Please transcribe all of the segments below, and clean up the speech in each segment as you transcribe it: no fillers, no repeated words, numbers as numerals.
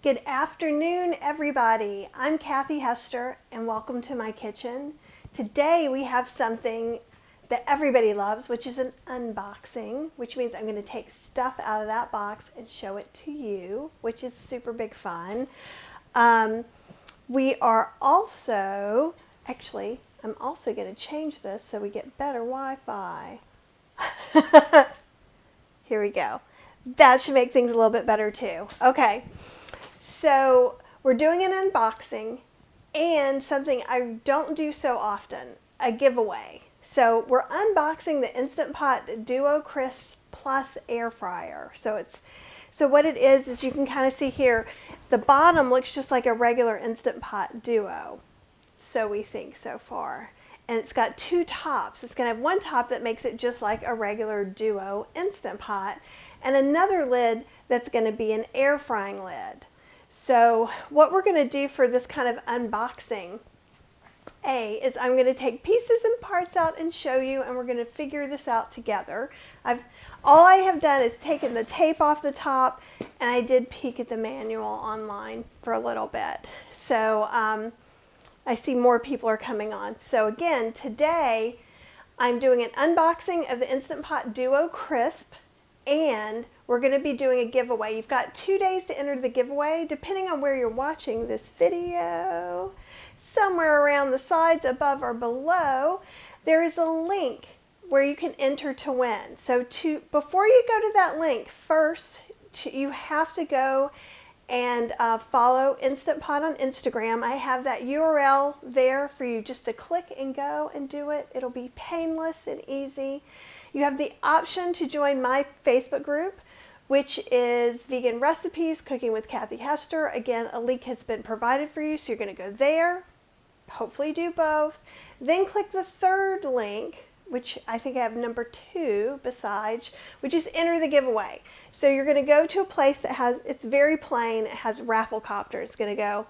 Good afternoon, everybody. I'm Kathy Hester, and welcome to my kitchen. Today we have something that everybody loves, which is an unboxing, which means I'm going to take stuff out of that box and show it to you, which is super big fun. We are also, actually, I'm also going to change this so we get better Wi-Fi. Here we go. That should make things a little bit better too. Okay. So we're doing an unboxing and something I don't do so often, a giveaway. So we're unboxing the Instant Pot Duo Crisp Plus Air Fryer. So what it is you can kind of see here, the bottom looks just like a regular Instant Pot Duo. So we think so far. And it's got two tops. It's going to have one top that makes it just like a regular Duo Instant Pot and another lid that's going to be an air frying lid. So what we're going to do for this kind of unboxing, is I'm going to take pieces and parts out and show you, and we're going to figure this out together. All I have done is taken the tape off the top, and I did peek at the manual online for a little bit. So I see more people are coming on. So again, today I'm doing an unboxing of the Instant Pot Duo Crisp, and we're going to be doing a giveaway. You've got 2 days to enter the giveaway, depending on where you're watching this video. Somewhere around the sides, above or below, there is a link where you can enter to win. So before you go to that link, first you have to go and follow Instant Pot on Instagram. I have that URL there for you just to click and go and do it. It'll be painless and easy. You have the option to join my Facebook group, which is Vegan Recipes, Cooking with Kathy Hester. Again, a link has been provided for you, so you're going to go there, hopefully do both. Then click the third link, which I think I have number 2 besides, which is enter the giveaway. So you're going to go to a place that it's very plain, it has Rafflecopter. It's going to go,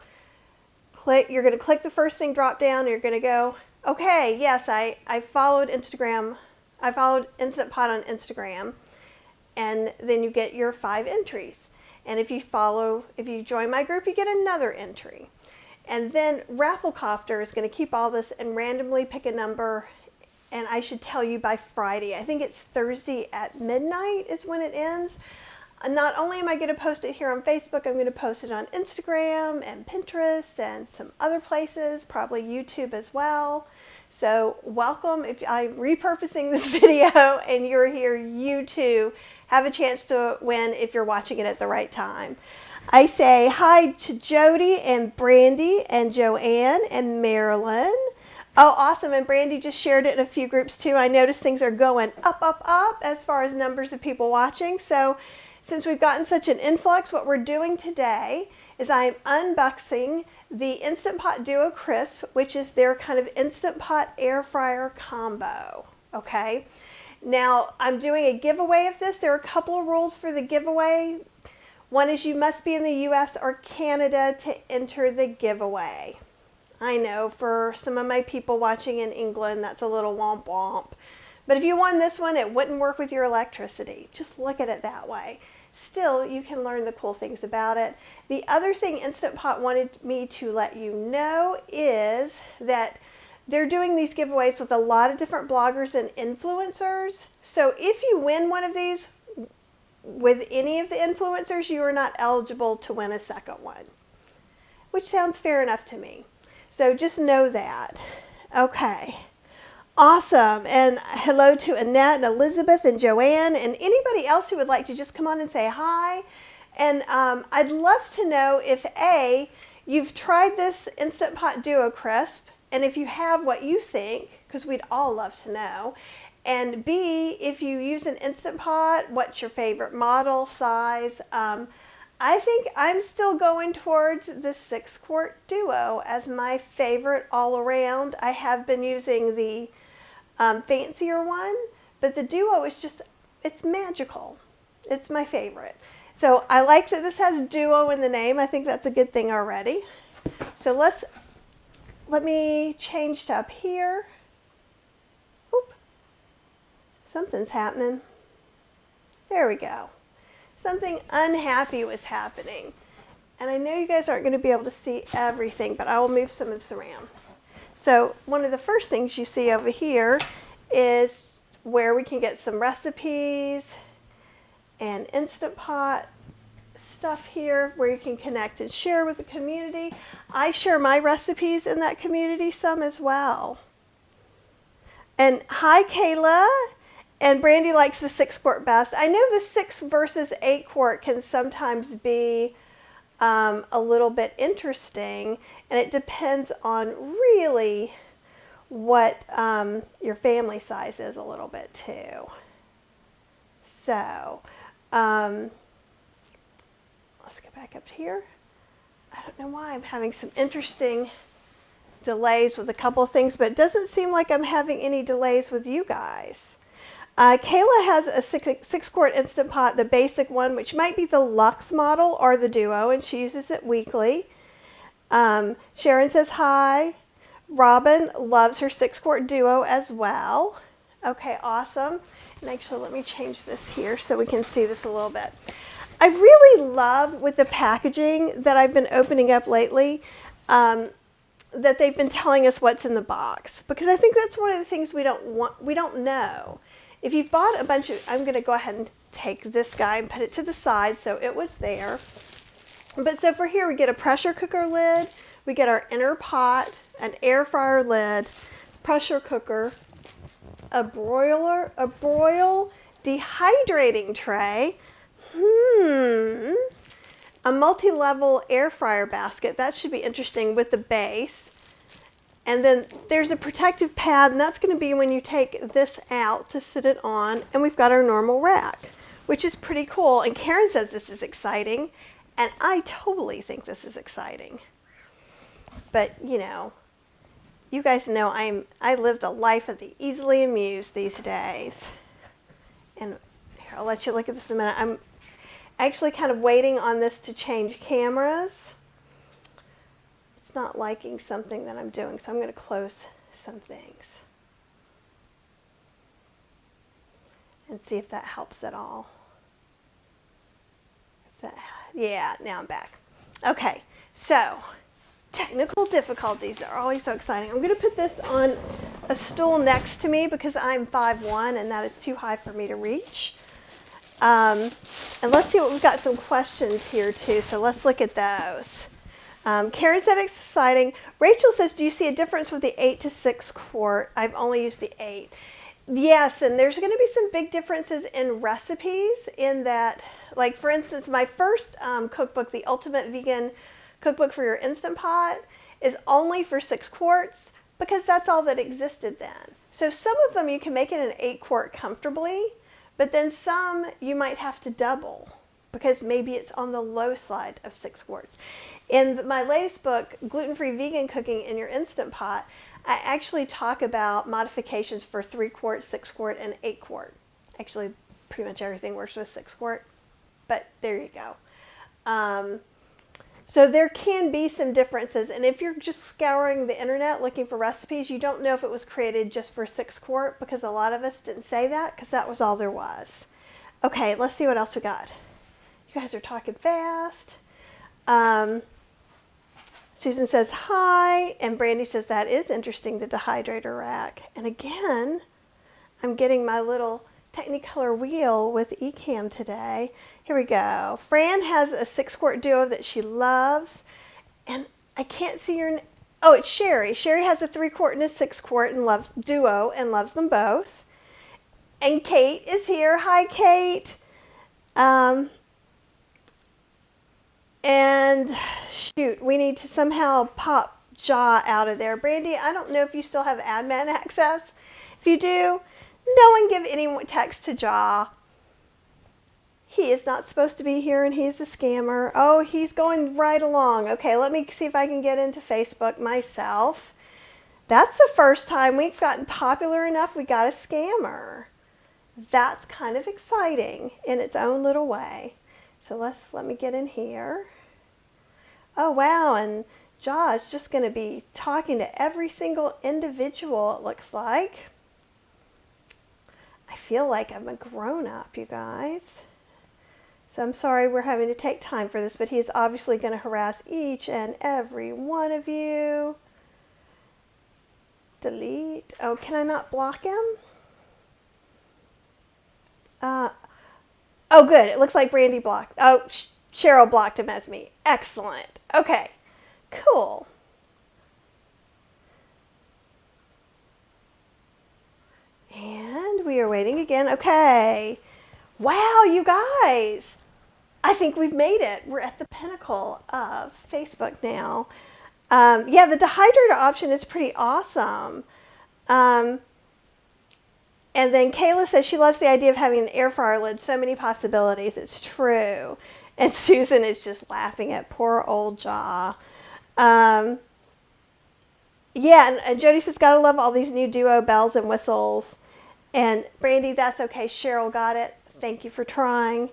you're going to click the first thing, drop down, and you're going to go, okay, yes, I followed Instagram. I followed Instant Pot on Instagram, and then you get your 5 entries. And if you join my group, you get another entry. And then Rafflecopter is going to keep all this and randomly pick a number, and I should tell you by Friday. I think it's Thursday at midnight is when it ends. Not only am I going to post it here on Facebook, I'm going to post it on Instagram and Pinterest and some other places, probably YouTube as well. So welcome. If I'm repurposing this video and you're here, you too have a chance to win if you're watching it at the right time. I say hi to Jody and Brandy and Joanne and Marilyn. Oh, awesome. And Brandy just shared it in a few groups too. I noticed things are going up, up, up as far as numbers of people watching. So since we've gotten such an influx, what we're doing today is I'm unboxing the Instant Pot Duo Crisp, which is their kind of Instant Pot air fryer combo. Okay. Now I'm doing a giveaway of this. There are a couple of rules for the giveaway. One is you must be in the US or Canada to enter the giveaway. I know for some of my people watching in England, that's a little womp womp. But if you won this one, it wouldn't work with your electricity. Just look at it that way. Still, you can learn the cool things about it. The other thing Instant Pot wanted me to let you know is that they're doing these giveaways with a lot of different bloggers and influencers. So if you win one of these with any of the influencers, you are not eligible to win a second one, which sounds fair enough to me. So just know that. Okay. Awesome. And hello to Annette and Elizabeth and Joanne and anybody else who would like to just come on and say hi. And I'd love to know if A, you've tried this Instant Pot Duo Crisp, and if you have, what you think, because we'd all love to know. And B, if you use an Instant Pot, what's your favorite model, size? I think I'm still going towards the 6-quart Duo as my favorite all around. I have been using the fancier one, but the Duo is just, it's magical. It's my favorite. So I like that this has Duo in the name. I think that's a good thing already. So let me change to up here. Oop. Something's happening. There we go. Something unhappy was happening. And I know you guys aren't going to be able to see everything, but I will move some of this around. So one of the first things you see over here is where we can get some recipes and Instant Pot stuff here where you can connect and share with the community. I share my recipes in that community some as well. And hi, Kayla. And Brandy likes the 6-quart best. I know the 6 versus 8-quart can sometimes be a little bit interesting, and it depends on really what your family size is a little bit too. So let's go back up here. I don't know why I'm having some interesting delays with a couple of things, but it doesn't seem like I'm having any delays with you guys. Kayla has a 6-quart Instant Pot, the basic one, which might be the Luxe model or the Duo, and she uses it weekly. Sharon says hi. Robin loves her 6-quart Duo as well. Okay, awesome. And actually, let me change this here so we can see this a little bit. I really love with the packaging that I've been opening up lately, that they've been telling us what's in the box, because I think that's one of the things we don't know. If you've bought a bunch of, I'm going to go ahead and take this guy and put it to the side so it was there. But so for here we get a pressure cooker lid, we get our inner pot, an air fryer lid, pressure cooker, a broil dehydrating tray, a multi-level air fryer basket. That should be interesting with the base. And then there's a protective pad, and that's going to be when you take this out to sit it on. And we've got our normal rack, which is pretty cool. And Karen says this is exciting, and I totally think this is exciting. But, you know, you guys know I lived a life of the easily amused these days. And here, I'll let you look at this in a minute. I'm actually kind of waiting on this to change cameras. It's not liking something that I'm doing, so I'm going to close some things and see if that helps at all. Yeah, now I'm back. Okay, so technical difficulties are always so exciting. I'm going to put this on a stool next to me because I'm 5'1", and that is too high for me to reach. And let's see what we've got some questions here too, so let's look at those. Karen said it's exciting. Rachel says, do you see a difference with the 8 to 6 quart? I've only used the 8. Yes, and there's going to be some big differences in recipes in that, like for instance, my first cookbook, the Ultimate Vegan Cookbook for Your Instant Pot, is only for 6 quarts because that's all that existed then. So some of them you can make it an 8 quart comfortably, but then some you might have to double because maybe it's on the low side of 6 quarts. In my latest book, Gluten-Free Vegan Cooking in Your Instant Pot, I actually talk about modifications for 3 quart, 6 quart, and 8 quart. Actually, pretty much everything works with 6 quart, but there you go. So there can be some differences, and if you're just scouring the internet looking for recipes, you don't know if it was created just for 6 quart because a lot of us didn't say that because that was all there was. Okay, let's see what else we got. You guys are talking fast. Susan says hi, and Brandy says that is interesting, the dehydrator rack. And again, I'm getting my little Technicolor wheel with Ecamm today. Here we go. Fran has a 6 quart Duo that she loves, and I can't see your name. Oh, it's Sherry. Sherry has a 3 quart and a 6 quart and loves Duo and loves them both. And Kate is here. Hi, Kate. And shoot, we need to somehow pop Jaw out of there. Brandy, I don't know if you still have admin access. If you do, no one give any text to Jaw. He is not supposed to be here and he's a scammer. Oh, he's going right along. Okay, let me see if I can get into Facebook myself. That's the first time we've gotten popular enough we got a scammer. That's kind of exciting in its own little way. So let me get in here. Oh, wow, and Jaw is just going to be talking to every single individual, it looks like. I feel like I'm a grown-up, you guys. So I'm sorry we're having to take time for this, but he's obviously going to harass each and every one of you. Delete. Oh, can I not block him? Oh, good. It looks like Brandy blocked. Oh, Cheryl blocked him as me. Excellent. Okay, cool. And we are waiting again. Okay. Wow, you guys. I think we've made it. We're at the pinnacle of Facebook now. Yeah, the dehydrator option is pretty awesome. And then Kayla says she loves the idea of having an air fryer lid. So many possibilities. It's true. And Susan is just laughing at poor old Jaw. Yeah, and Jody says, gotta love all these new duo bells and whistles. And Brandy, that's okay. Cheryl got it. Thank you for trying.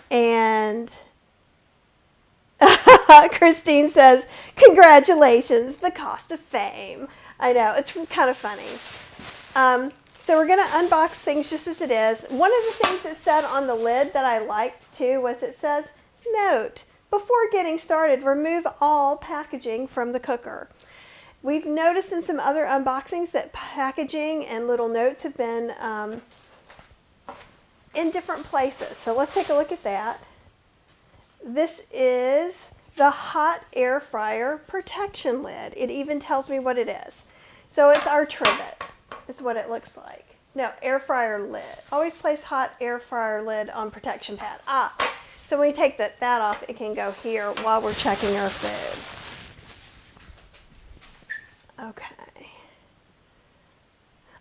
And Christine says, congratulations, the cost of fame. I know, it's kind of funny. So we're going to unbox things just as it is. One of the things it said on the lid that I liked too was it says, note, before getting started, remove all packaging from the cooker. We've noticed in some other unboxings that packaging and little notes have been in different places. So let's take a look at that. This is the hot air fryer protection lid. It even tells me what it is. So it's our trivet, is what it looks like. No, air fryer lid. Always place hot air fryer lid on protection pad. So when we take that off, it can go here while we're checking our food. Okay.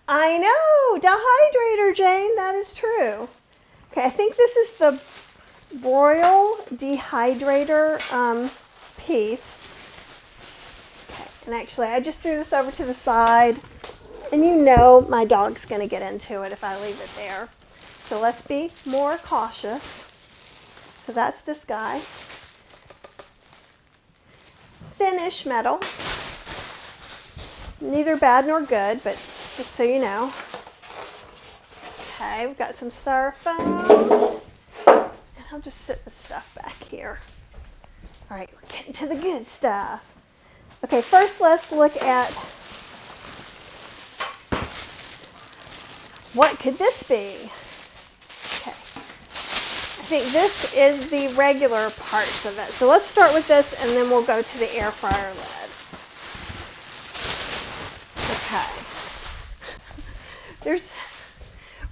I know, dehydrator, Jane, that is true. Okay, I think this is the Royal dehydrator piece. Okay, and actually I just threw this over to the side, and you know my dog's going to get into it if I leave it there. So let's be more cautious. So that's this guy. Thinnish metal. Neither bad nor good, but just so you know. Okay, we've got some styrofoam. And I'll just sit the stuff back here. All right, we're getting to the good stuff. Okay, first let's look at what could this be? Okay, I think this is the regular parts of it. So let's start with this and then we'll go to the air fryer lid. Okay.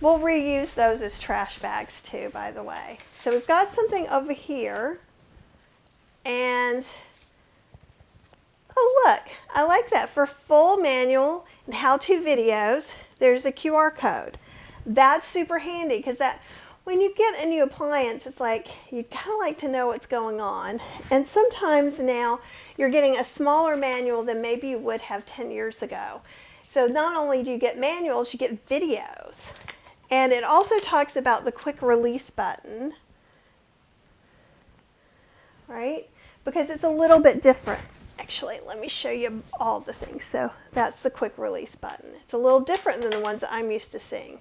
We'll reuse those as trash bags too, by the way. So we've got something over here. And, oh look, I like that. For full manual and how-to videos, there's a QR code. That's super handy because when you get a new appliance, it's like you kind of like to know what's going on. And sometimes now you're getting a smaller manual than maybe you would have 10 years ago. So not only do you get manuals, you get videos. And it also talks about the quick release button, right? Because it's a little bit different. Actually, let me show you all the things. So that's the quick release button. It's a little different than the ones that I'm used to seeing.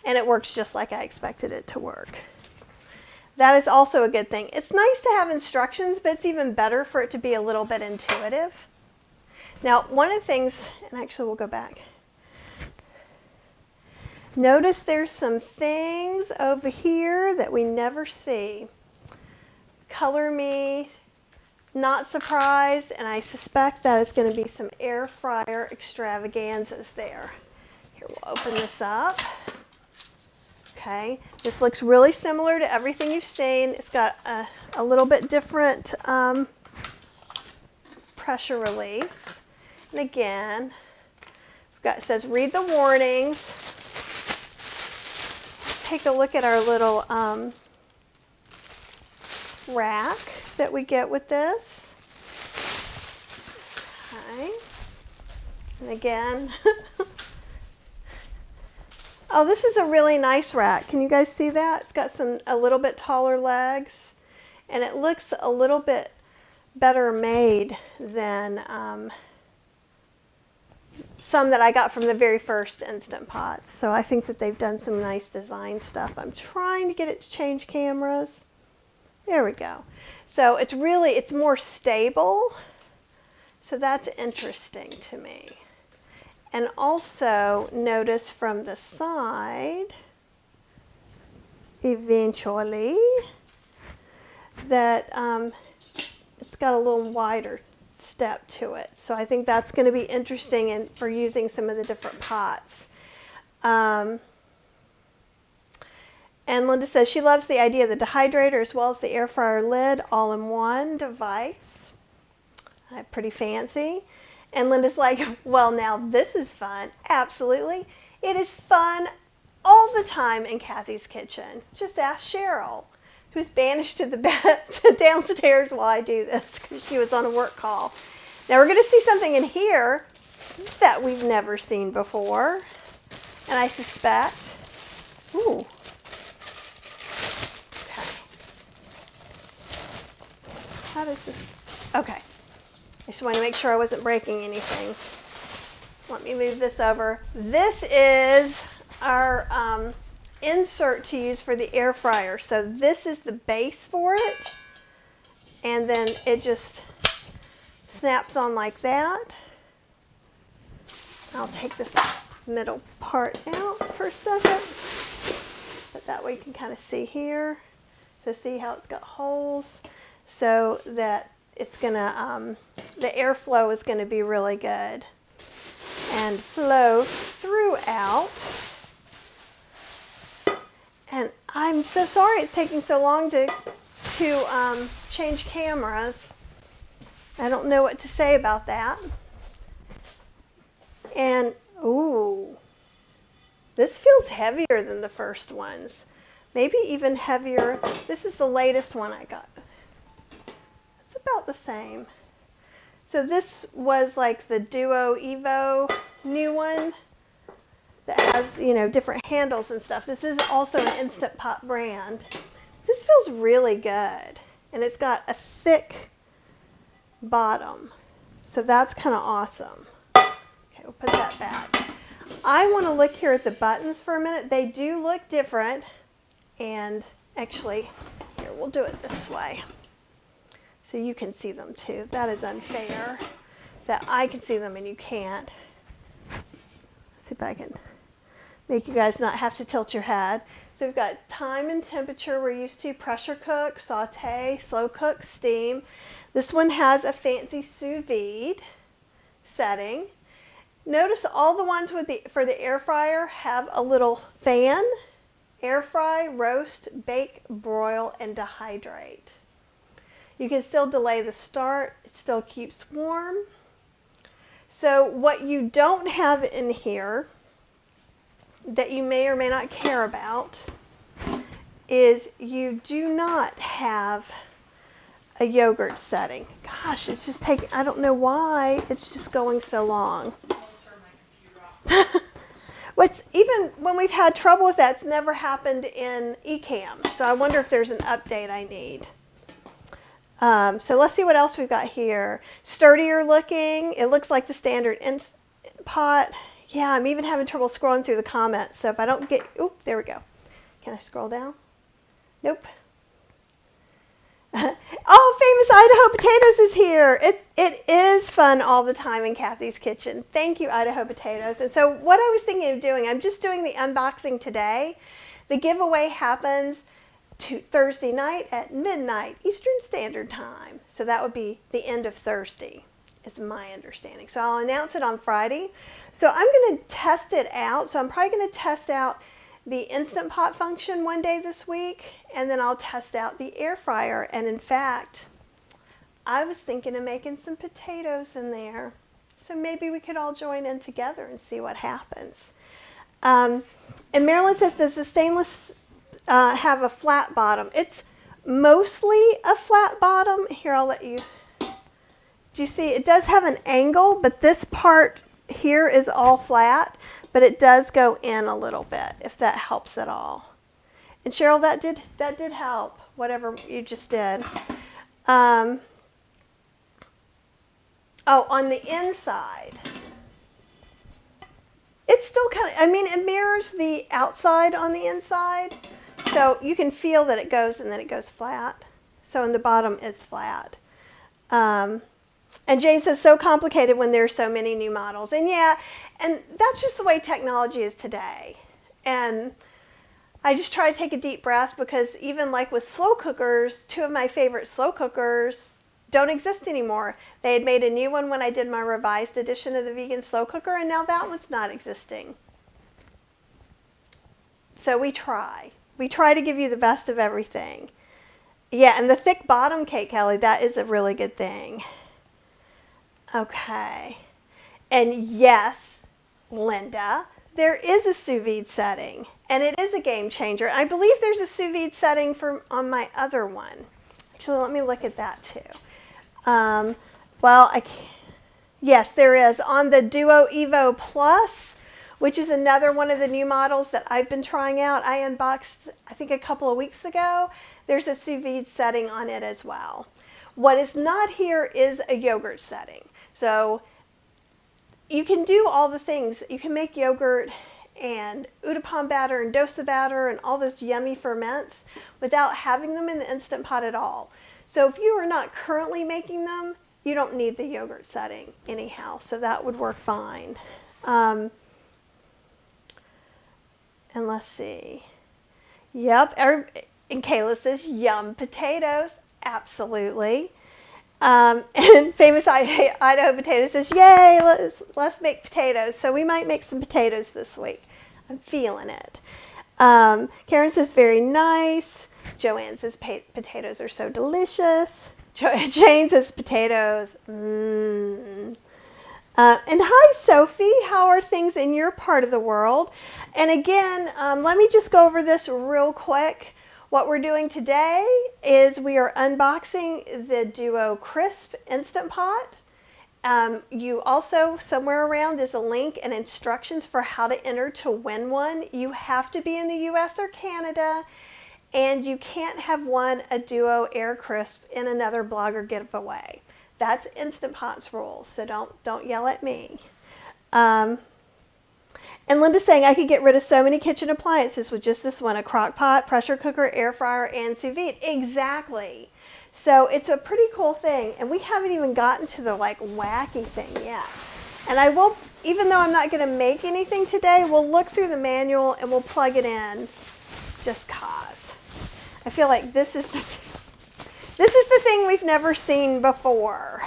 And it works just like I expected it to work. That is also a good thing. It's nice to have instructions, but it's even better for it to be a little bit intuitive. Now, one of the things, and actually we'll go back. Notice there's some things over here that we never see. Color me not surprised, and I suspect that it's going to be some air fryer extravaganzas there. Here, we'll open this up. Okay, this looks really similar to everything you've seen. It's got a little bit different pressure release. And again, it says read the warnings. Take a look at our little rack that we get with this. Okay. And again, oh, this is a really nice rack. Can you guys see that? It's got a little bit taller legs, and it looks a little bit better made than some that I got from the very first Instant Pots. So I think that they've done some nice design stuff. I'm trying to get it to change cameras. There we go. So it's more stable. So that's interesting to me. And also notice from the side, eventually, that it's got a little wider step to it. So I think that's going to be interesting for using some of the different pots. And Linda says she loves the idea of the dehydrator as well as the air fryer lid all in one device. Pretty fancy. And Linda's like, well, now this is fun. Absolutely. It is fun all the time in Kathy's kitchen. Just ask Cheryl, who's banished to the bed, to downstairs while I do this because she was on a work call. Now we're going to see something in here that we've never seen before. And I suspect, ooh, okay. How does this, okay. I just want to make sure I wasn't breaking anything. Let me move this over. This is our insert to use for the air fryer. So this is the base for it. And then it just snaps on like that. I'll take this middle part out for a second. But that way you can kind of see here. So see how it's got holes so that it's gonna, the airflow is gonna be really good and flow throughout. And I'm so sorry it's taking so long to change cameras. I don't know what to say about that. And, ooh, this feels heavier than the first ones. Maybe even heavier. This is the latest one I got. It's about the same. So this was like the Duo Evo new one that has, you know, different handles and stuff. This is also an Instant Pot brand. This feels really good. And it's got a thick bottom. So that's kind of awesome. Okay, we'll put that back. I want to look here at the buttons for a minute. They do look different. And actually, here, we'll do it this way. So you can see them too. That is unfair that I can see them and you can't. Let's see if I can make you guys not have to tilt your head. So we've got time and temperature. We're used to pressure cook, saute, slow cook, steam. This one has a fancy sous vide setting. Notice all the ones for the air fryer have a little fan. Air fry, roast, bake, broil, and dehydrate. You can still delay the start. It still keeps warm. So what you don't have in here that you may or may not care about is you do not have a yogurt setting. Gosh, it's just taking, I don't know why, it's just going so long. What's even when we've had trouble with that, it's never happened in eCam. So I wonder if there's an update I need. So let's see what else we've got here. Sturdier looking. It looks like the standard pot. Yeah, I'm even having trouble scrolling through the comments. So if I don't get, oop, there we go. Can I scroll down? Nope. Oh, Famous Idaho Potatoes is here. It is fun all the time in Kathy's kitchen. Thank you, Idaho Potatoes. And so what I was thinking of doing, I'm just doing the unboxing today. The giveaway happens Thursday night at midnight Eastern Standard Time. So that would be the end of Thursday, is my understanding. So I'll announce it on Friday. So I'm going to test it out. So I'm probably going to test out the Instant Pot function one day this week, and then I'll test out the air fryer. And in fact, I was thinking of making some potatoes in there. So maybe we could all join in together and see what happens. And Marilyn says, does the stainless have a flat bottom? It's mostly a flat bottom. Here, I'll let you, do you see, it does have an angle, but this part here is all flat, but it does go in a little bit, if that helps at all. And Cheryl, that did help, whatever you just did. Oh, on the inside, still kind of, I mean, it mirrors the outside on the inside. So you can feel that it goes and then it goes flat. So in the bottom, it's flat. And Jane says, so complicated when there's so many new models. And yeah, and that's just the way technology is today. And I just try to take a deep breath because even like with slow cookers, two of my favorite slow cookers don't exist anymore. They had made a new one when I did my revised edition of the vegan slow cooker, and now that one's not existing. So we try. We try to give you the best of everything. Yeah, and the thick bottom, Kate Kelly, that is a really good thing. Okay. And yes, Linda, there is a sous vide setting, and it is a game changer. I believe there's a sous vide setting on my other one. Actually, let me look at that too. Yes, there is. On the Duo Evo Plus, which is another one of the new models that I've been trying out. I unboxed, I think, a couple of weeks ago. There's a sous vide setting on it as well. What is not here is a yogurt setting. So you can do all the things. You can make yogurt and Uttapam batter and dosa batter and all those yummy ferments without having them in the Instant Pot at all. So if you are not currently making them, you don't need the yogurt setting anyhow, so that would work fine. And let's see. Yep, and Kayla says, yum potatoes. Absolutely. And Famous Idaho Potato says, yay, let's make potatoes. So we might make some potatoes this week. I'm feeling it. Karen says, very nice. Joanne says, potatoes are so delicious. Jane says, potatoes. And hi, Sophie. How are things in your part of the world? And again, let me just go over this real quick. What we're doing today is we are unboxing the Duo Crisp Instant Pot. You also, somewhere around is a link and instructions for how to enter to win one. You have to be in the US or Canada, and you can't have won a Duo Air Crisp in another blogger giveaway. That's Instant Pot's rules, so don't yell at me. And Linda's saying, I could get rid of so many kitchen appliances with just this one, a crock pot, pressure cooker, air fryer, and sous vide. Exactly. So it's a pretty cool thing, and we haven't even gotten to the like wacky thing yet. And I will, even though I'm not going to make anything today, we'll look through the manual and we'll plug it in just cause. I feel like this is the thing we've never seen before.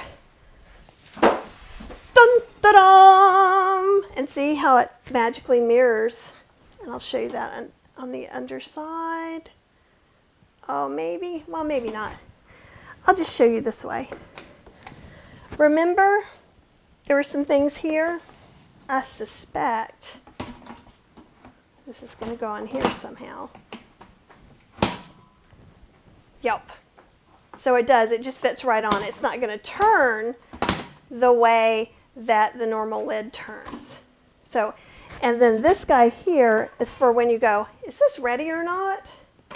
Dun, da, dum. And see how it magically mirrors. And I'll show you that on the underside. Oh, maybe. Well, maybe not. I'll just show you this way. Remember, there were some things here. I suspect this is going to go on here somehow. Yep. So it does. It just fits right on. It's not going to turn the way that the normal lid turns. So, and then this guy here is for when you go, is this ready or not?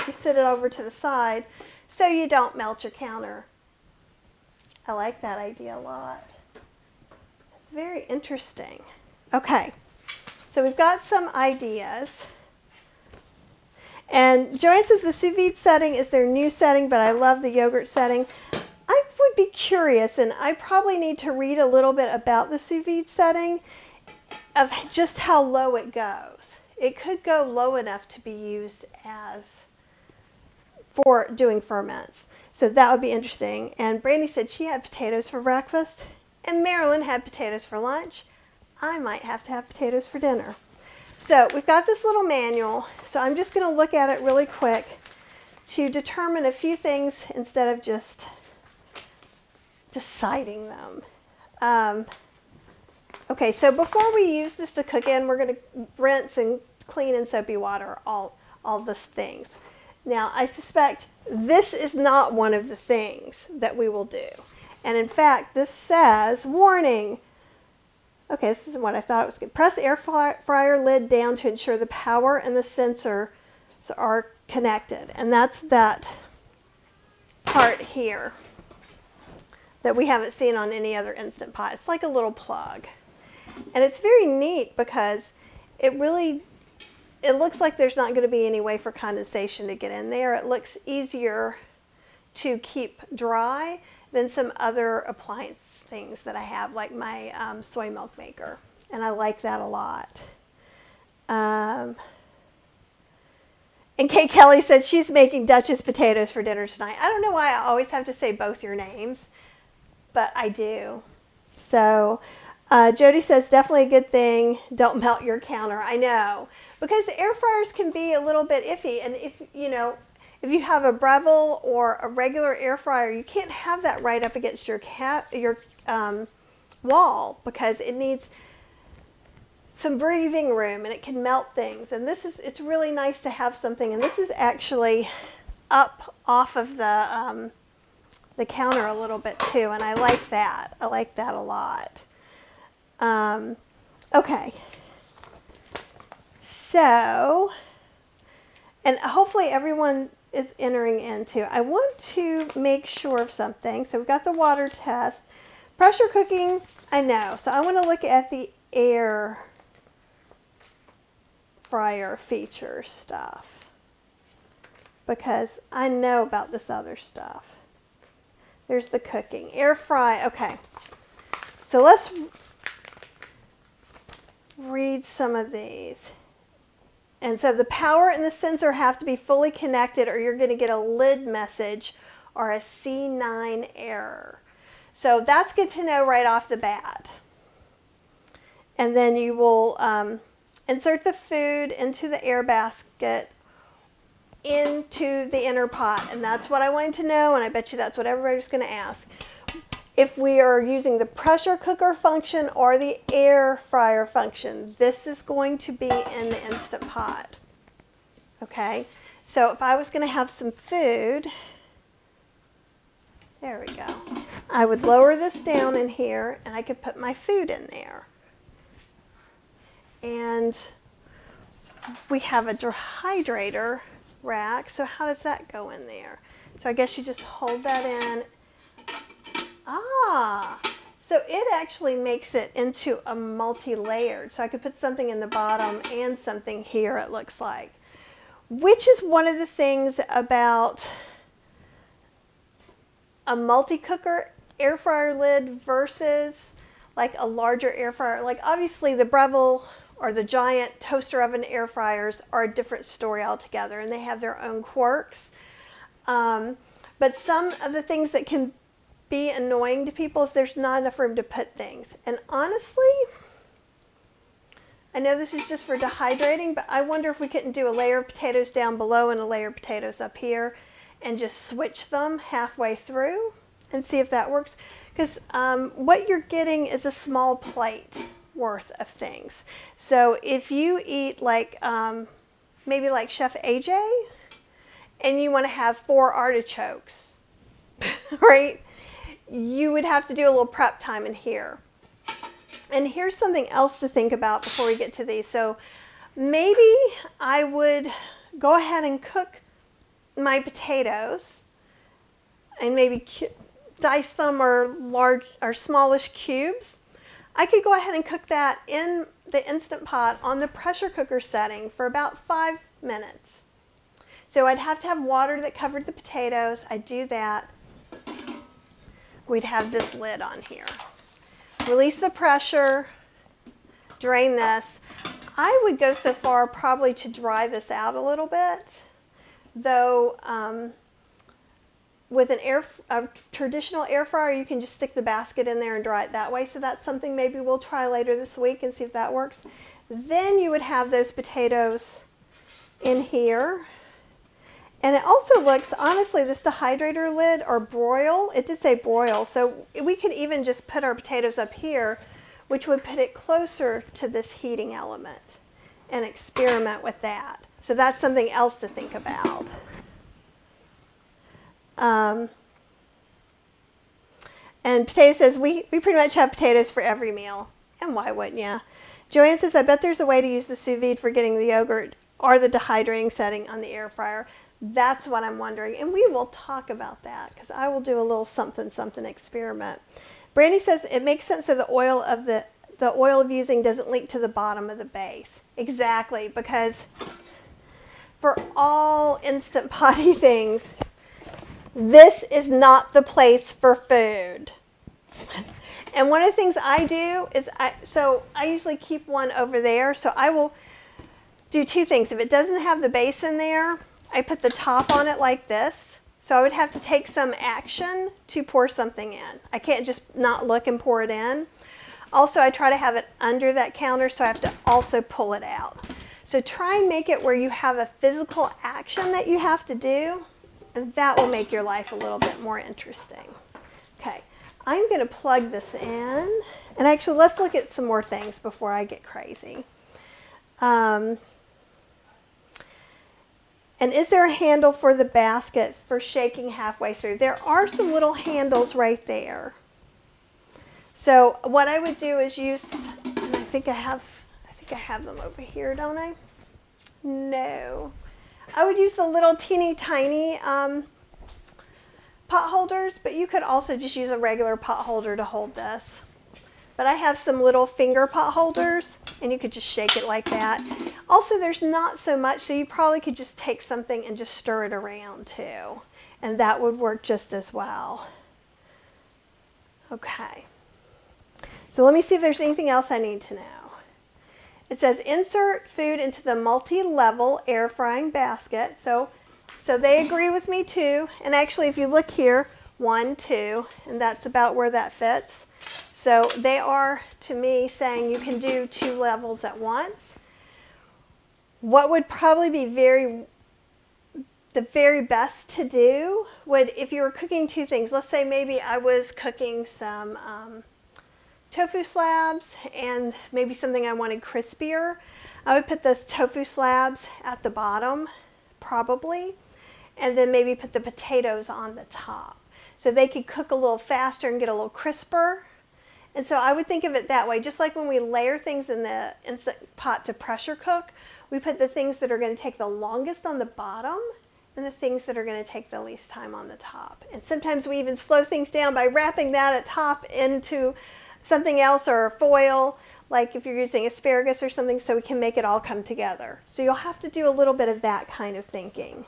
You sit it over to the side so you don't melt your counter. I like that idea a lot. It's very interesting. Okay, so we've got some ideas. And Joanne says the sous vide setting is their new setting, but I love the yogurt setting. I would be curious, and I probably need to read a little bit about the sous vide setting of just how low it goes. It could go low enough to be used as for doing ferments. So that would be interesting. And Brandy said she had potatoes for breakfast, and Marilyn had potatoes for lunch. I might have to have potatoes for dinner. So we've got this little manual, so I'm just going to look at it really quick to determine a few things instead of just deciding them. Okay, so before we use this to cook in, we're going to rinse and clean in soapy water all these things. Now, I suspect this is not one of the things that we will do. And in fact, this says, warning. Okay, this isn't what I thought it was good. Press air fryer lid down to ensure the power and the sensor are connected. And that's that part here that we haven't seen on any other Instant Pot. It's like a little plug. And it's very neat because it looks like there's not going to be any way for condensation to get in there. It looks easier to keep dry than some other appliance things that I have, like my soy milk maker. And I like that a lot. And Kate Kelly said she's making Dutch's potatoes for dinner tonight. I don't know why I always have to say both your names, but I do. So Jody says definitely a good thing. Don't melt your counter. I know, because air fryers can be a little bit iffy. And if you have a Breville or a regular air fryer, you can't have that right up against your wall, because it needs some breathing room and it can melt things. And it's really nice to have something. And this is actually up off of the counter a little bit too, and I like that. I like that a lot. Okay. So, and hopefully everyone is entering into. I want to make sure of something. So we've got the water test. Pressure cooking, I know. So I want to look at the air fryer feature stuff, because I know about this other stuff. There's the cooking. Air fry, okay. So let's read some of these. And so the power and the sensor have to be fully connected, or you're going to get a lid message or a C9 error. So that's good to know right off the bat. And then you will insert the food into the air basket into the inner pot. And that's what I wanted to know, and I bet you that's what everybody's going to ask. If we are using the pressure cooker function or the air fryer function, this is going to be in the Instant Pot. Okay, so if I was going to have some food, there we go, I would lower this down in here and I could put my food in there. And we have a dehydrator rack, so how does that go in there? So I guess you just hold that in. Ah, so it actually makes it into a multi-layered. So I could put something in the bottom and something here, it looks like. Which is one of the things about a multi-cooker air fryer lid versus like a larger air fryer. Like obviously the Breville or the giant toaster oven air fryers are a different story altogether, and they have their own quirks. But some of the things that can be annoying to people is there's not enough room to put things. And honestly, I know this is just for dehydrating, but I wonder if we couldn't do a layer of potatoes down below and a layer of potatoes up here and just switch them halfway through and see if that works. Because what you're getting is a small plate worth of things. So if you eat like maybe like Chef AJ and you want to have 4 artichokes, right? You would have to do a little prep time in here. And here's something else to think about before we get to these. So maybe I would go ahead and cook my potatoes and maybe dice them or large or smallish cubes. I could go ahead and cook that in the Instant Pot on the pressure cooker setting for about 5 minutes. So I'd have to have water that covered the potatoes. I'd do that. We'd have this lid on here. Release the pressure, drain this. I would go so far probably to dry this out a little bit, though with a traditional air fryer, you can just stick the basket in there and dry it that way. So that's something maybe we'll try later this week and see if that works. Then you would have those potatoes in here. And it also looks, honestly, this dehydrator lid or broil, it did say broil, so we could even just put our potatoes up here, which would put it closer to this heating element and experiment with that. So that's something else to think about. And Potato says, we pretty much have potatoes for every meal. And why wouldn't you? Joanne says, I bet there's a way to use the sous vide for getting the yogurt or the dehydrating setting on the air fryer. That's what I'm wondering, and we will talk about that because I will do a little something experiment. Brandy says it makes sense that the oil of the the oil of using doesn't leak to the bottom of the base. Exactly, because for all Instant Potty things, this is not the place for food. And one of the things I do is, I usually keep one over there, so I will do two things. If it doesn't have the base in there, I put the top on it like this. So I would have to take some action to pour something in. I can't just not look and pour it in. Also, I try to have it under that counter, so I have to also pull it out. So try and make it where you have a physical action that you have to do, and that will make your life a little bit more interesting. Okay, I'm going to plug this in. And actually, let's look at some more things before I get crazy. And is there a handle for the baskets for shaking halfway through? There are some little handles right there. So what I would do is use, and I think I have them over here, don't I? No. I would use the little teeny tiny pot holders, but you could also just use a regular pot holder to hold this. But I have some little finger pot holders, and you could just shake it like that. Also, there's not so much, so you probably could just take something and just stir it around too. And that would work just as well. Okay. So let me see if there's anything else I need to know. It says insert food into the multi-level air frying basket. So they agree with me too. And actually, if you look here, 1, 2, and that's about where that fits. So they are, to me, saying you can do 2 levels at once. What would probably be the very best to do would, if you were cooking 2 things, let's say maybe I was cooking some tofu slabs and maybe something I wanted crispier, I would put those tofu slabs at the bottom, probably, and then maybe put the potatoes on the top. So they could cook a little faster and get a little crisper. And so I would think of it that way. Just like when we layer things in the Instant Pot to pressure cook, we put the things that are going to take the longest on the bottom and the things that are going to take the least time on the top. And sometimes we even slow things down by wrapping that at top into something else or foil, like if you're using asparagus or something, so we can make it all come together. So you'll have to do a little bit of that kind of thinking.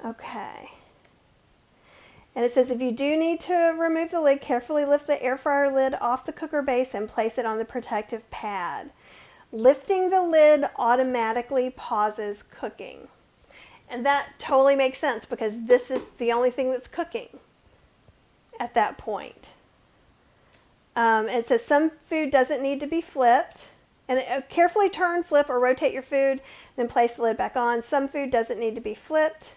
Okay. And it says if you do need to remove the lid, carefully lift the air fryer lid off the cooker base and place it on the protective pad. Lifting the lid automatically pauses cooking. And that totally makes sense because this is the only thing that's cooking at that point. It says some food doesn't need to be flipped. And carefully turn, flip, or rotate your food, then place the lid back on. Some food doesn't need to be flipped.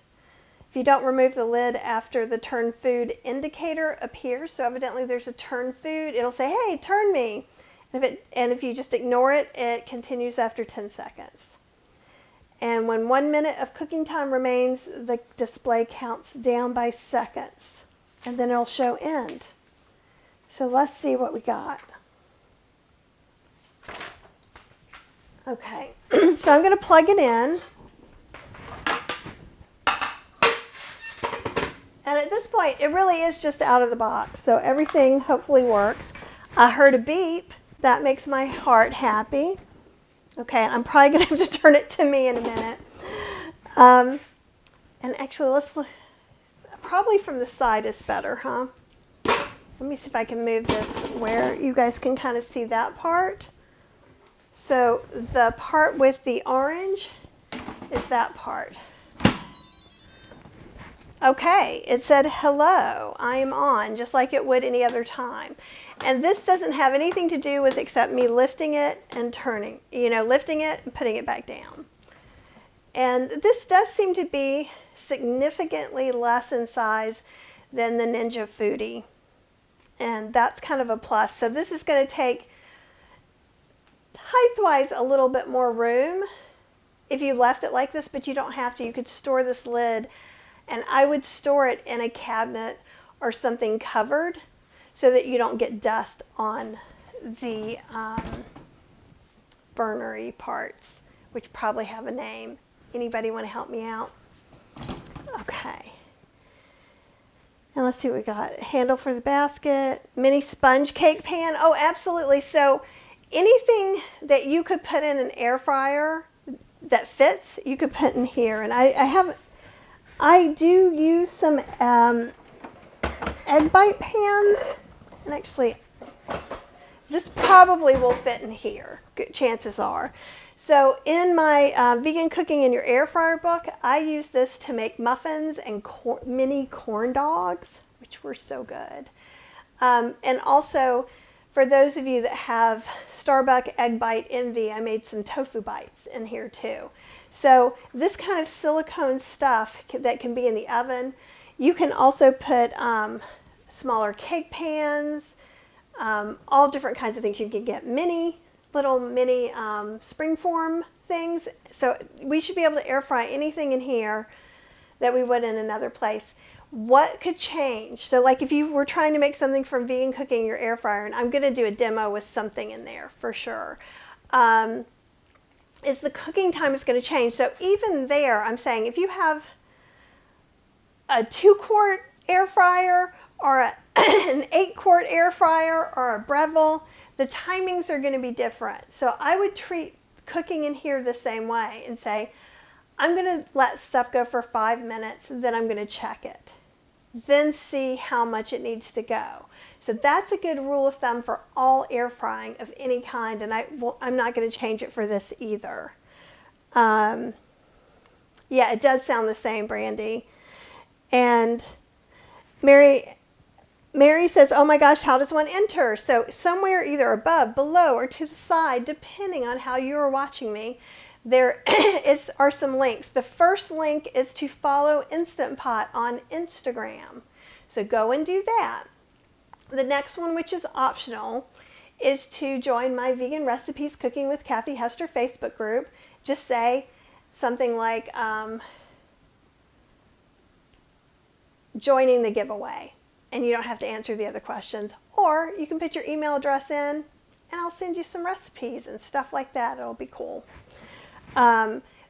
If you don't remove the lid after the turn food indicator appears, so evidently there's a turn food, it'll say, hey, turn me. And if you just ignore it, it continues after 10 seconds. And when 1 minute of cooking time remains, the display counts down by seconds. And then it'll show end. So let's see what we got. Okay, so I'm going to plug it in. And at this point, it really is just out of the box. So everything hopefully works. I heard a beep. That makes my heart happy. Okay, I'm probably going to have to turn it to me in a minute. And actually, let's look. Probably from the side is better, huh? Let me see if I can move this where you guys can kind of see that part. So the part with the orange is that part. Okay, it said, hello, I am on, just like it would any other time. And this doesn't have anything to do with except me lifting it and turning, lifting it and putting it back down. And this does seem to be significantly less in size than the Ninja Foodie. And that's kind of a plus. So this is going to take, height-wise, a little bit more room if you left it like this, but you don't have to. You could store this lid, and I would store it in a cabinet or something covered so that you don't get dust on the burnery parts, which probably have a name. Anybody want to help me out? Okay. And let's see what we got. Handle for the basket, mini sponge cake pan. Oh, absolutely. So anything that you could put in an air fryer that fits, you could put in here. And I do use some egg bite pans, and actually this probably will fit in here, good chances are. So in my vegan cooking in your air fryer book, I use this to make muffins and mini corn dogs, which were so good. And also, for those of you that have Starbucks egg bite envy, I made some tofu bites in here too. So this kind of silicone stuff that can be in the oven, you can also put smaller cake pans, all different kinds of things. You can get little mini springform things. So we should be able to air fry anything in here that we would in another place. What could change? So like if you were trying to make something from vegan cooking in your air fryer, and I'm going to do a demo with something in there for sure, is the cooking time is going to change. So even there, I'm saying if you have a 2-quart air fryer or an 8-quart air fryer or a Breville, the timings are going to be different. So I would treat cooking in here the same way and say, I'm going to let stuff go for 5 minutes, then I'm going to check it. Then see how much it needs to go. So that's a good rule of thumb for all air frying of any kind, and I'm not going to change it for this either. Yeah, it does sound the same, Brandy. And Mary says, oh my gosh, how does one enter? So somewhere either above, below, or to the side, depending on how you are watching me, there are some links. The first link is to follow Instant Pot on Instagram. So go and do that. The next one, which is optional, is to join my Vegan Recipes Cooking with Kathy Hester Facebook group. Just say something like, joining the giveaway. And you don't have to answer the other questions. Or you can put your email address in, and I'll send you some recipes and stuff like that. It'll be cool.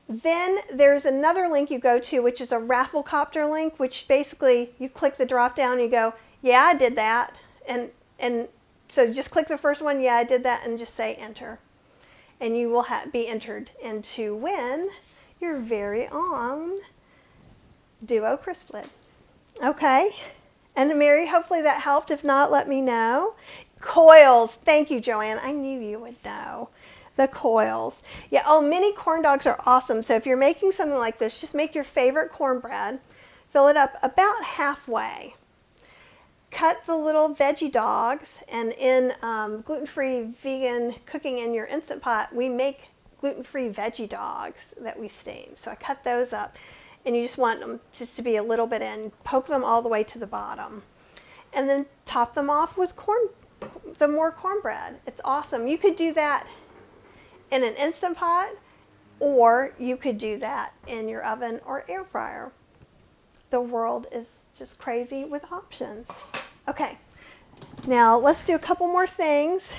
Then there's another link you go to, which is a Rafflecopter link, which basically you click the drop down and you go, yeah, I did that. And so just click the first one, yeah, I did that, and just say enter. And you will be entered into win your very own Duo crisp lid. Okay. And Mary, hopefully that helped. If not, let me know. Coils. Thank you, Joanne. I knew you would know. The coils. Yeah, oh, mini corn dogs are awesome. So if you're making something like this, just make your favorite cornbread, fill it up about halfway. Cut the little veggie dogs, and in gluten-free vegan cooking in your Instant Pot, we make gluten-free veggie dogs that we steam. So I cut those up, and you just want them just to be a little bit in. Poke them all the way to the bottom. And then top them off with more cornbread. It's awesome. You could do that in an Instant Pot, or you could do that in your oven or air fryer. The world is just crazy with options. Okay, now let's do a couple more things.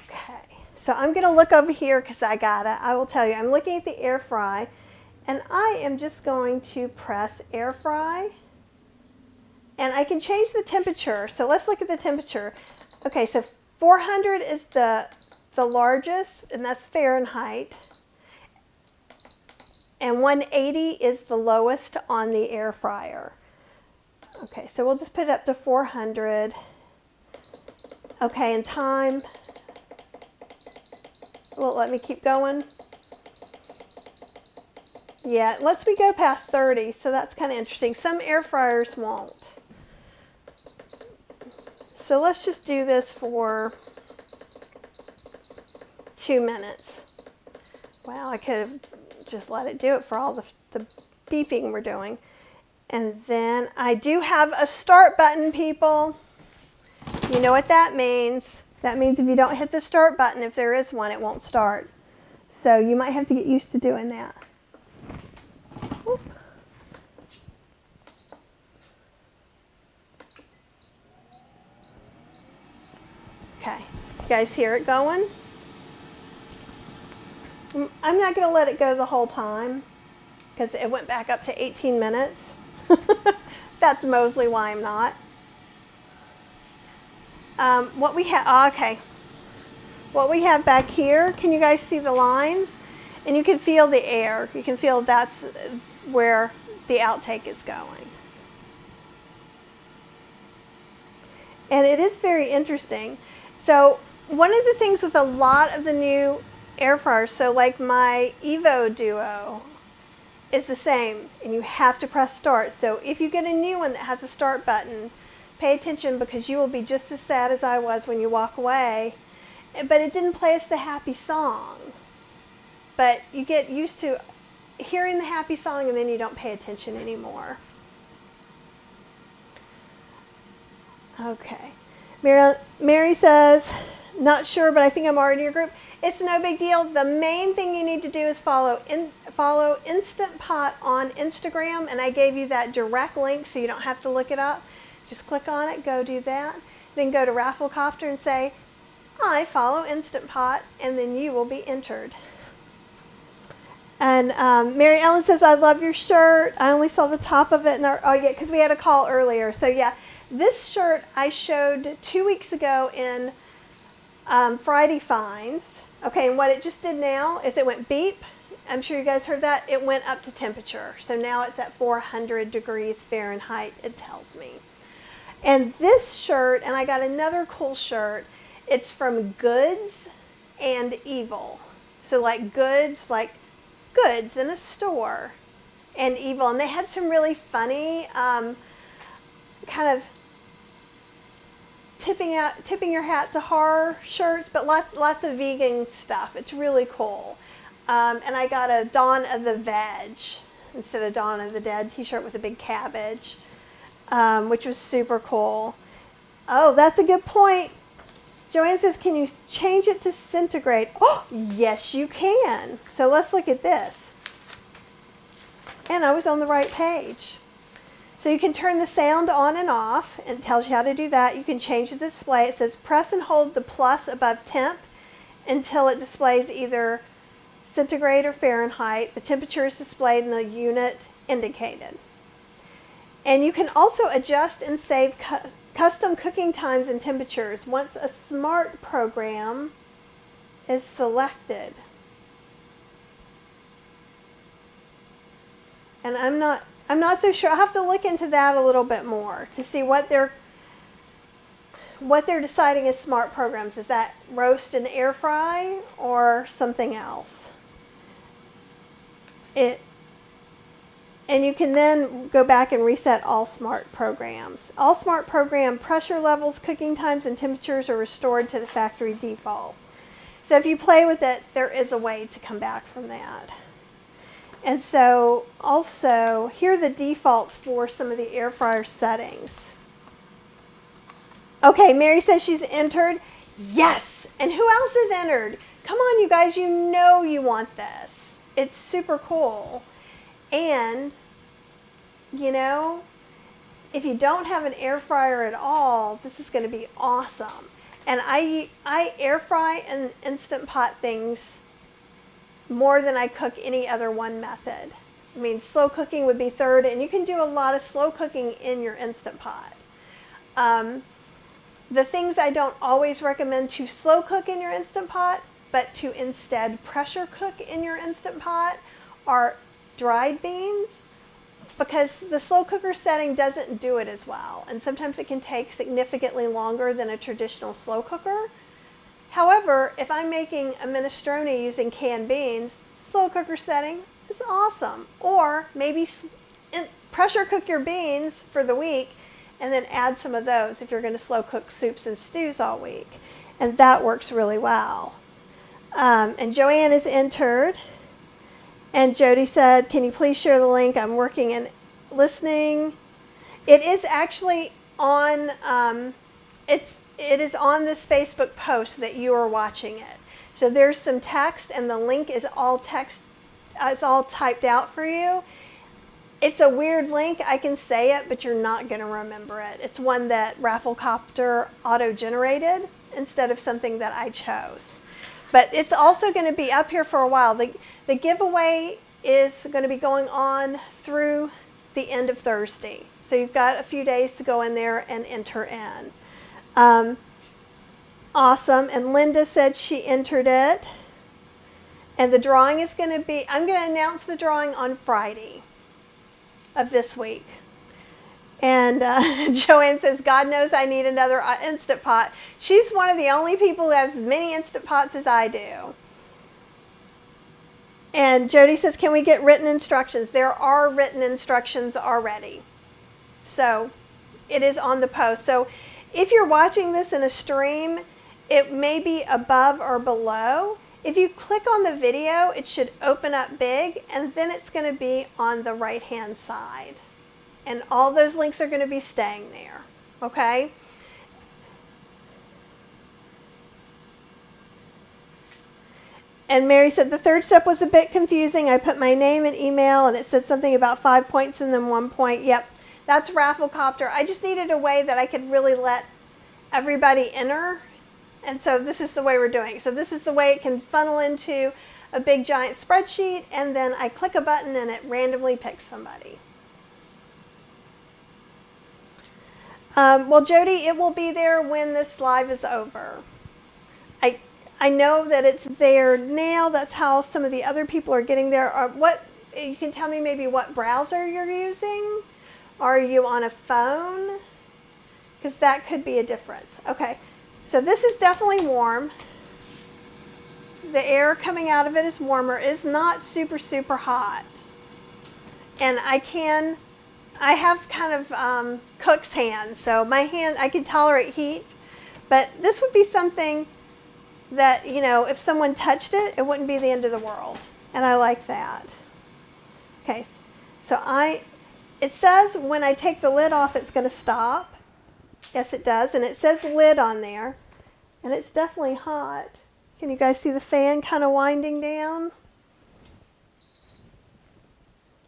Okay, so I'm going to look over here because I will tell you, I'm looking at the air fry, and I am just going to press air fry, and I can change the temperature. So let's look at the temperature. Okay, so 400 is the largest, and that's Fahrenheit. And 180 is the lowest on the air fryer. Okay, so we'll just put it up to 400. Okay, and time. Well, let me keep going. Yeah, lets me go past 30, so that's kind of interesting. Some air fryers won't. So let's just do this for 2 minutes. Wow, I could have just let it do it for all the beeping we're doing. And then I do have a start button, people. You know what that means. That means if you don't hit the start button, if there is one, it won't start. So you might have to get used to doing that. Whoop. Okay, you guys hear it going? I'm not going to let it go the whole time because it went back up to 18 minutes. That's mostly why I'm not. What we have, okay. What we have back here, can you guys see the lines? And you can feel the air. You can feel that's where the outtake is going. And it is very interesting. So one of the things with a lot of the new air fryers, so like my Evo Duo is the same, and you have to press start. So if you get a new one that has a start button, pay attention, because you will be just as sad as I was when you walk away. But it didn't play us the happy song. But you get used to hearing the happy song, and then you don't pay attention anymore. Okay. Mary says, not sure, but I think I'm already in your group. It's no big deal. The main thing you need to do is follow Instant Pot on Instagram, and I gave you that direct link so you don't have to look it up. Just click on it, go do that. Then go to Rafflecopter and say, I follow Instant Pot, and then you will be entered. And Mary Ellen says, I love your shirt. I only saw the top of it. Oh, yeah, because we had a call earlier. So, yeah, this shirt I showed 2 weeks ago in Friday Finds. Okay, and what it just did now is it went beep. I'm sure you guys heard that. It went up to temperature. So now it's at 400 degrees Fahrenheit, it tells me. And this shirt, and I got another cool shirt, it's from Goods and Evil. So like goods in a store, and Evil. And they had some really funny kind of tipping your hat to horror shirts, but lots of vegan stuff. It's really cool. And I got a Dawn of the Veg instead of Dawn of the Dead t-shirt with a big cabbage, which was super cool. Oh, that's a good point. Joanne says, can you change it to centigrade? Oh, yes, you can. So let's look at this. And I was on the right page. So you can turn the sound on and off, and it tells you how to do that. You can change the display. It says press and hold the plus above temp until it displays either centigrade or Fahrenheit. The temperature is displayed in the unit indicated. And you can also adjust and save custom cooking times and temperatures once a smart program is selected. And I'm not so sure. I'll have to look into that a little bit more to see what they're deciding as smart programs. Is that roast and air fry or something else? And you can then go back and reset all smart programs. All smart program pressure levels, cooking times, and temperatures are restored to the factory default. So if you play with it, there is a way to come back from that. And so also, here are the defaults for some of the air fryer settings. Okay, Mary says she's entered. Yes! And who else is entered? Come on, you guys, you know you want this. It's super cool. And, you know, if you don't have an air fryer at all, this is going to be awesome. And I air fry and Instant Pot things more than I cook any other one method. I mean, slow cooking would be third, and you can do a lot of slow cooking in your Instant Pot. The things I don't always recommend to slow cook in your Instant Pot, but to instead pressure cook in your Instant Pot, are dried beans, because the slow cooker setting doesn't do it as well, and sometimes it can take significantly longer than a traditional slow cooker. However, if I'm making a minestrone using canned beans, slow cooker setting is awesome. Or maybe pressure cook your beans for the week and then add some of those if you're going to slow cook soups and stews all week. And that works really well. And Joanne is entered. And Jody said, can you please share the link? I'm working and listening. It is actually on, it is on this Facebook post that you are watching it. So there's some text, and the link is all text. It's all typed out for you. It's a weird link. I can say it, but you're not going to remember it. It's one that Rafflecopter auto-generated instead of something that I chose. But it's also going to be up here for a while. The giveaway is going to be going on through the end of Thursday. So you've got a few days to go in there and enter in. Awesome. And Linda said she entered it. And the drawing is going to be, I'm going to announce the drawing on Friday of this week. And Joanne says, God knows I need another Instant Pot. She's one of the only people who has as many Instant Pots as I do. And Jody says, can we get written instructions? There are written instructions already. So it is on the post. So if you're watching this in a stream, it may be above or below. If you click on the video, it should open up big, and then it's going to be on the right-hand side. And all those links are going to be staying there, okay? And Mary said the third step was a bit confusing. I put my name and email, and it said something about 5 points and then 1 point. Yep, that's Rafflecopter. I just needed a way that I could really let everybody enter. And so this is the way we're doing. So this is the way it can funnel into a big giant spreadsheet, and then I click a button and it randomly picks somebody. Well, Jody, it will be there when this live is over. I know that it's there now. That's how some of the other people are getting there. What you can tell me maybe what browser you're using? Are you on a phone? Because that could be a difference. Okay, so this is definitely warm. The air coming out of it is warmer. It's not super, super hot. And I have kind of cook's hands, so my hand, I can tolerate heat. But this would be something that, you know, if someone touched it, it wouldn't be the end of the world. And I like that. Okay, so it says when I take the lid off, it's going to stop. Yes, it does. And it says lid on there. And it's definitely hot. Can you guys see the fan kind of winding down?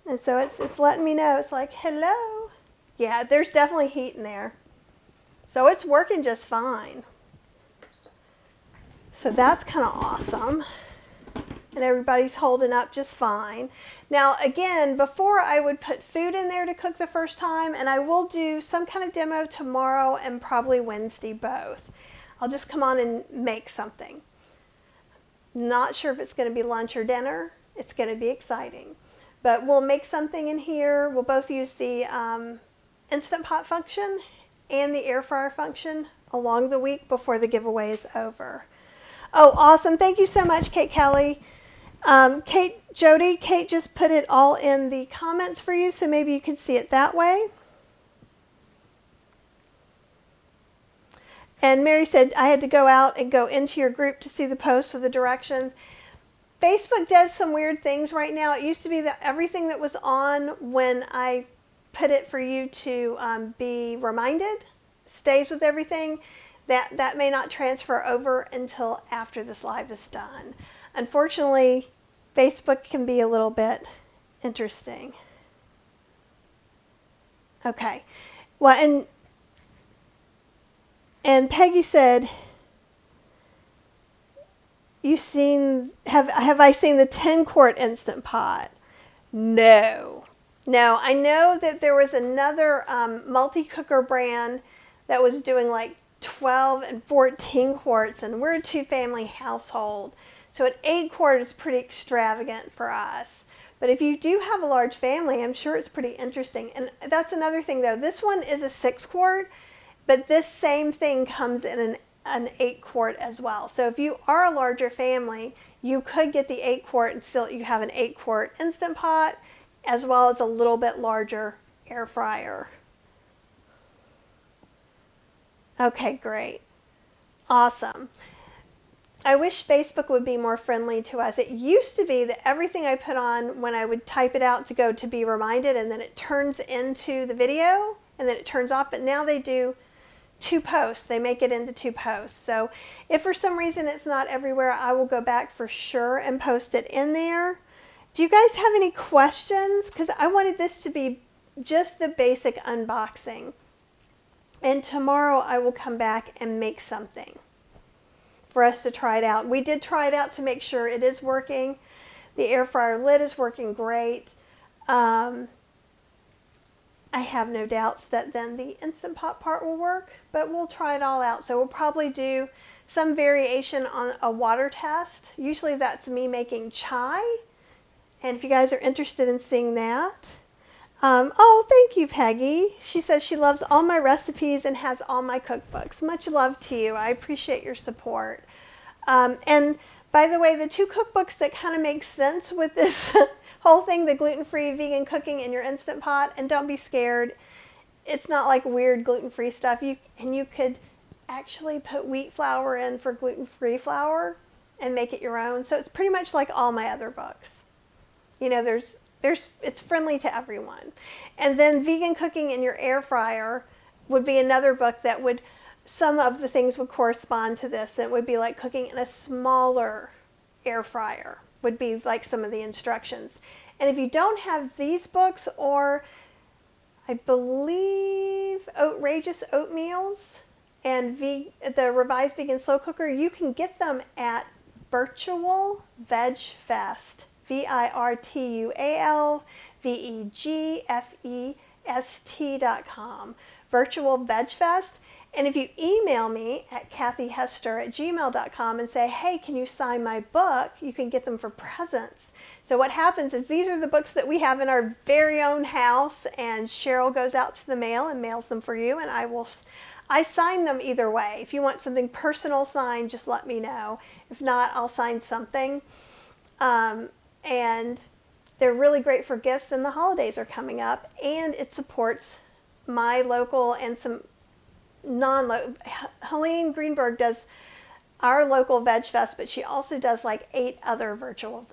And so it's letting me know. It's like, hello. Yeah, there's definitely heat in there. So it's working just fine. So that's kind of awesome. And everybody's holding up just fine. Now, again, before I would put food in there to cook the first time, and I will do some kind of demo tomorrow and probably Wednesday both. I'll just come on and make something. Not sure if it's going to be lunch or dinner. It's going to be exciting. But we'll make something in here. We'll both use the Instant Pot function and the air fryer function along the week before the giveaway is over. Oh, awesome. Thank you so much, Kate Kelly. Jody, Kate just put it all in the comments for you, so maybe you can see it that way. And Mary said, I had to go out and go into your group to see the post with the directions. Facebook does some weird things right now. It used to be that everything that was on when I put it for you to be reminded stays with everything. That may not transfer over until after this live is done. Unfortunately, Facebook can be a little bit interesting. Okay. Well, and Peggy said, have I seen the 10-quart Instant Pot? No. No, I know that there was another multi-cooker brand that was doing like 12 and 14 quarts, and we're a 2-family household. So an 8-quart is pretty extravagant for us. But if you do have a large family, I'm sure it's pretty interesting. And that's another thing though. This one is a 6-quart, but this same thing comes in an 8-quart as well. So if you are a larger family, you could get the 8-quart and still you have an 8-quart Instant Pot as well as a little bit larger air fryer. Okay, great. Awesome. I wish Facebook would be more friendly to us. It used to be that everything I put on when I would type it out to go to be reminded, and then it turns into the video and then it turns off, but now they do 2 posts. They make it into 2 posts. So if for some reason it's not everywhere, I will go back for sure and post it in there. Do you guys have any questions? Because I wanted this to be just the basic unboxing. And tomorrow I will come back and make something for us to try it out. We did try it out to make sure it is working. The air fryer lid is working great. I I have no doubts that then the Instant Pot part will work, but we'll try it all out. So we'll probably do some variation on a water test. Usually that's me making chai. And if you guys are interested in seeing that. Oh, thank you, Peggy. She says she loves all my recipes and has all my cookbooks. Much love to you. I appreciate your support. And by the way, the 2 cookbooks that kind of make sense with this whole thing, the gluten-free vegan cooking in your Instant Pot, and don't be scared. It's not like weird gluten-free stuff. You could actually put wheat flour in for gluten-free flour and make it your own. So it's pretty much like all my other books. You know, it's friendly to everyone. And then vegan cooking in your air fryer would be another book that would, some of the things would correspond to this. It would be like cooking in a smaller air fryer would be like some of the instructions. And if you don't have these books, or I believe Outrageous Oatmeals and the Revised Vegan Slow Cooker, you can get them at Virtual Veg Fest. virtualvegfest.com. Virtual Veg Fest. And if you email me at kathyhester@gmail.com and say, hey, can you sign my book? You can get them for presents. So what happens is these are the books that we have in our very own house, and Cheryl goes out to the mail and mails them for you, and I sign them either way. If you want something personal signed, just let me know. If not, I'll sign something. And they're really great for gifts, and the holidays are coming up, and it supports my local and some non-local. Helene Greenberg does our local Veg Fest, but she also does like 8 other real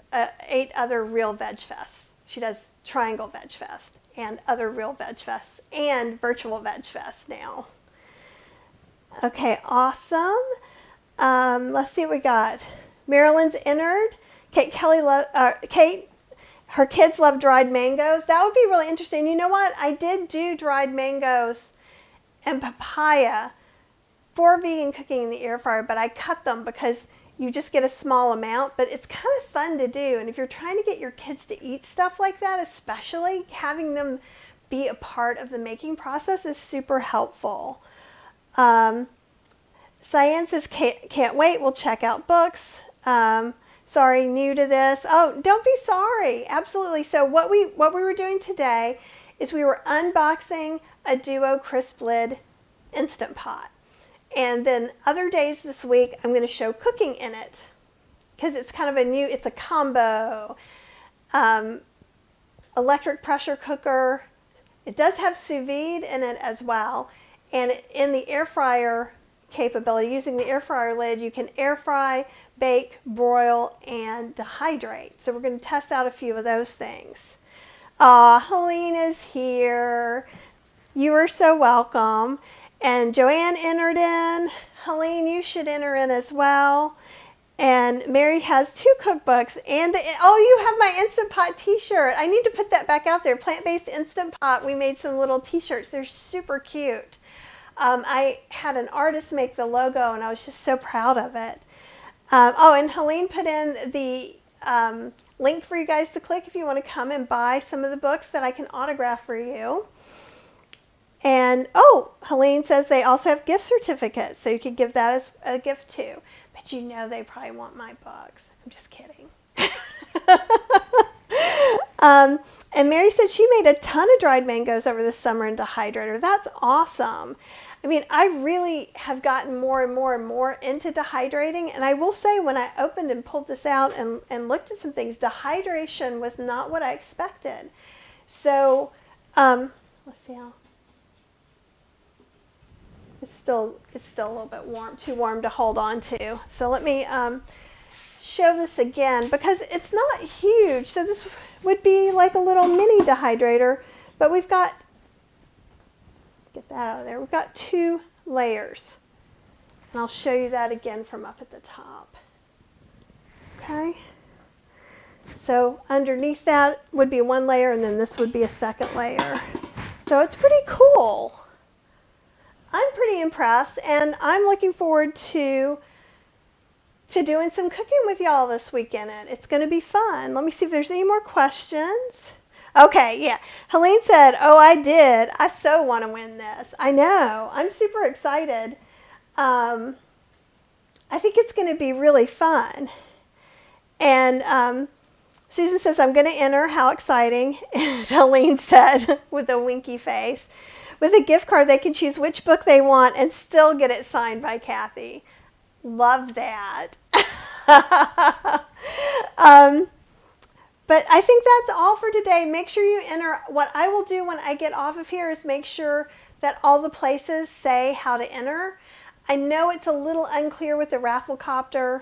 Veg Fests. She does Triangle Veg Fest and other real Veg Fests and Virtual Veg Fest now. Okay, awesome. Let's see what we got. Marilyn's Innard. Kate, her kids love dried mangoes. That would be really interesting. You know what? I did do dried mangoes and papaya for vegan cooking in the air fryer, but I cut them because you just get a small amount, but it's kind of fun to do. And if you're trying to get your kids to eat stuff like that, especially having them be a part of the making process is super helpful. Cyan says, can't wait. We'll check out books. Sorry, new to this. Oh, don't be sorry. Absolutely. So what we were doing today is we were unboxing a Duo crisp lid Instant Pot. And then other days this week, I'm going to show cooking in it because it's kind of it's a combo. Electric pressure cooker. It does have sous vide in it as well. And in the air fryer capability, using the air fryer lid, you can air fry, bake, broil, and dehydrate. So we're going to test out a few of those things. Helene is here. You are so welcome. And Joanne entered in. Helene, you should enter in as well. And Mary has 2 cookbooks. And you have my Instant Pot t-shirt. I need to put that back out there. Plant-based Instant Pot. We made some little t-shirts. They're super cute. I had an artist make the logo, and I was just so proud of it. And Helene put in the link for you guys to click if you want to come and buy some of the books that I can autograph for you. And, Helene says they also have gift certificates, so you could give that as a gift too. But you know they probably want my books. I'm just kidding. And Mary said she made a ton of dried mangoes over the summer in dehydrator. That's awesome. I mean, I really have gotten more and more and more into dehydrating. And I will say, when I opened and pulled this out and looked at some things, dehydration was not what I expected. So, let's see how. It's still a little bit warm, too warm to hold on to. So let me show this again, because it's not huge. So this would be like a little mini dehydrator, but we've got, get that out of there. We've got 2 layers. And I'll show you that again from up at the top. Okay. So underneath that would be 1 layer, and then this would be a second layer. So it's pretty cool. I'm pretty impressed, and I'm looking forward to doing some cooking with y'all this weekend. It's going to be fun. Let me see if there's any more questions. Okay, yeah. Helene said, oh, I did. I so want to win this. I know. I'm super excited. I think it's going to be really fun. And Susan says, I'm going to enter. How exciting. And Helene said, with a winky face, with a gift card, they can choose which book they want and still get it signed by Kathy. Love that. But I think that's all for today. Make sure you enter. What I will do when I get off of here is make sure that all the places say how to enter. I know it's a little unclear with the Rafflecopter,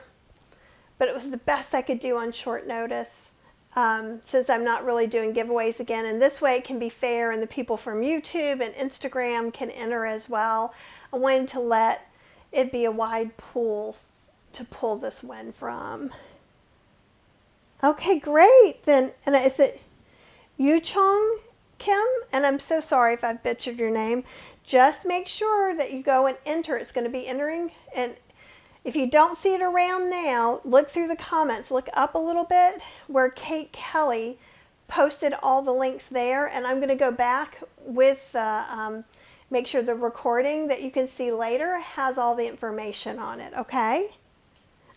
but it was the best I could do on short notice, since I'm not really doing giveaways again. And this way it can be fair, and the people from YouTube and Instagram can enter as well. I wanted to let it be a wide pool to pull this win from. Okay, great. Then, and is it Yuchong Kim? And I'm so sorry if I've butchered your name. Just make sure that you go and enter. It's going to be entering. And if you don't see it around now, look through the comments. Look up a little bit where Kate Kelly posted all the links there. And I'm going to go back with make sure the recording that you can see later has all the information on it, okay?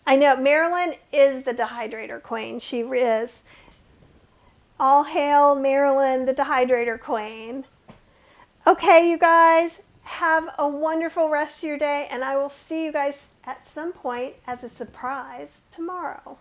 I know Marilyn is the dehydrator queen. She is. All hail Marilyn, the dehydrator queen. Okay, you guys, have a wonderful rest of your day, and I will see you guys at some point as a surprise tomorrow.